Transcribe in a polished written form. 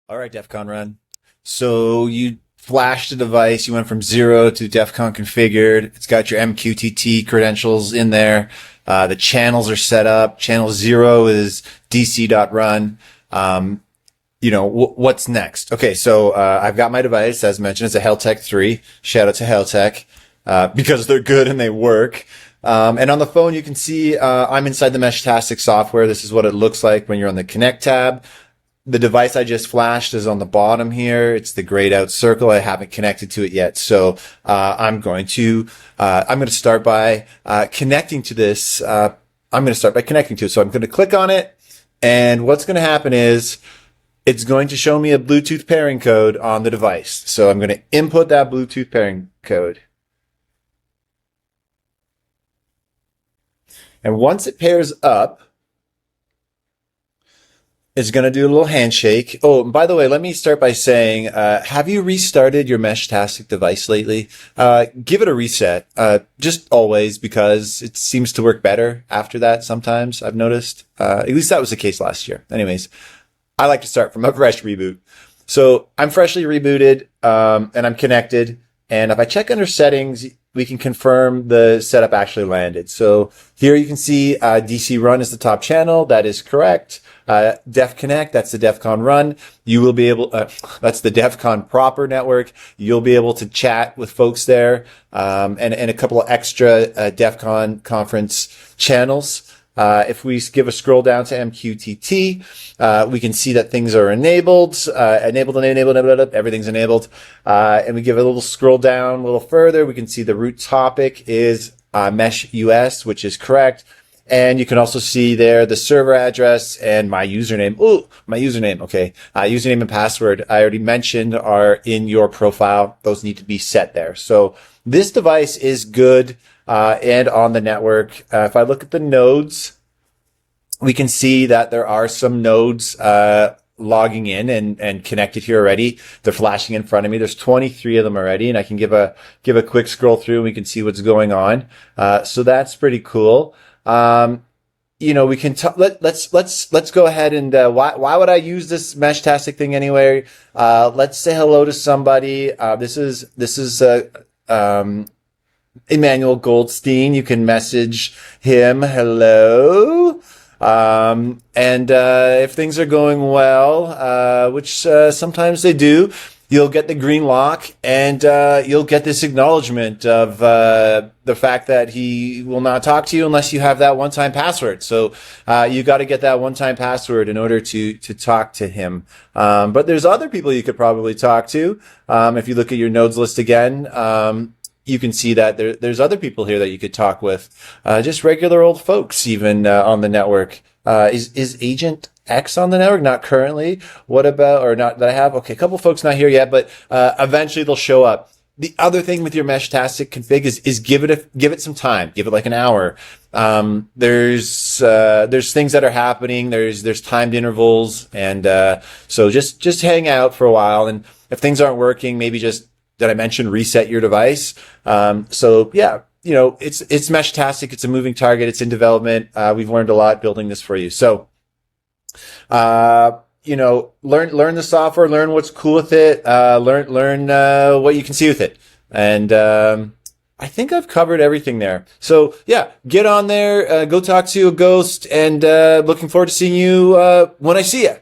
All right, defcon run. So you flashed the device. You went from 0 to defcon configured. It's got your MQTT credentials in there. The channels are set up. Channel 0 is dc.run. What's next? Okay, so I've got my device. As mentioned, it's a Heltec 3. Shout out to Heltec because they're good and they work. And on the phone, you can see I'm inside the Meshtastic software. This is what it looks like when you're on the Connect tab. The device I just flashed is on the bottom here. It's the grayed out circle. I haven't connected to it yet. So, I'm going to start by, connecting to this. I'm going to start by connecting to it. So I'm going to click on it. And what's going to happen is it's going to show me a Bluetooth pairing code on the device. So I'm going to input that Bluetooth pairing code. And once it pairs up, it's going to do a little handshake. Oh, and by the way, let me start by saying, have you restarted your Meshtastic device lately? Give it a reset, just always, because it seems to work better after that sometimes, I've noticed. At least that was the case last year. Anyways, I like to start from a fresh reboot. So I'm freshly rebooted, and I'm connected. And if I check under settings, we can confirm the setup actually landed. So here you can see DC run is the top channel. That is correct. Def Connect, that's the defcon run. You will be able, that's the defcon proper network. You'll be able to chat with folks there, and a couple of extra defcon conference channels. If we give a scroll down to MQTT, we can see that things are enabled, everything's enabled. And we give a little scroll down a little further. We can see the root topic is Mesh US, which is correct. And you can also see there the server address and my username. Ooh, my username. Okay. Username and password I already mentioned are in your profile. Those need to be set there. So this device is good, and on the network. If I look at the nodes, we can see that there are some nodes, logging in and connected here already. They're flashing in front of me. There's 23 of them already, and I can give a quick scroll through and we can see what's going on. So that's pretty cool. We can let's go ahead and, why would I use this Meshtastic thing anyway? Let's say hello to somebody. This is Emmanuel Goldstein. You can message him, hello. If things are going well, which, sometimes they do, you'll get the green lock and, you'll get this acknowledgement of, the fact that he will not talk to you unless you have that one-time password. So, you got to get that one-time password in order to talk to him. But there's other people you could probably talk to. If you look at your nodes list again, you can see that there's other people here that you could talk with, just regular old folks, even on the network. Is Agent X on the network? Not currently. What about, or not that I have? Okay, a couple folks not here yet, but eventually they'll show up. The other thing with your Meshtastic config is give it some time. Give it like an hour. There's things that are happening. There's timed intervals, and so just hang out for a while. And if things aren't working, maybe just, did I mention reset your device? So yeah, it's Meshtastic. It's a moving target. It's in development. We've learned a lot building this for you. So, learn the software, learn what's cool with it, learn what you can see with it. And, I think I've covered everything there. So yeah, get on there, go talk to a ghost, and, looking forward to seeing you, when I see you.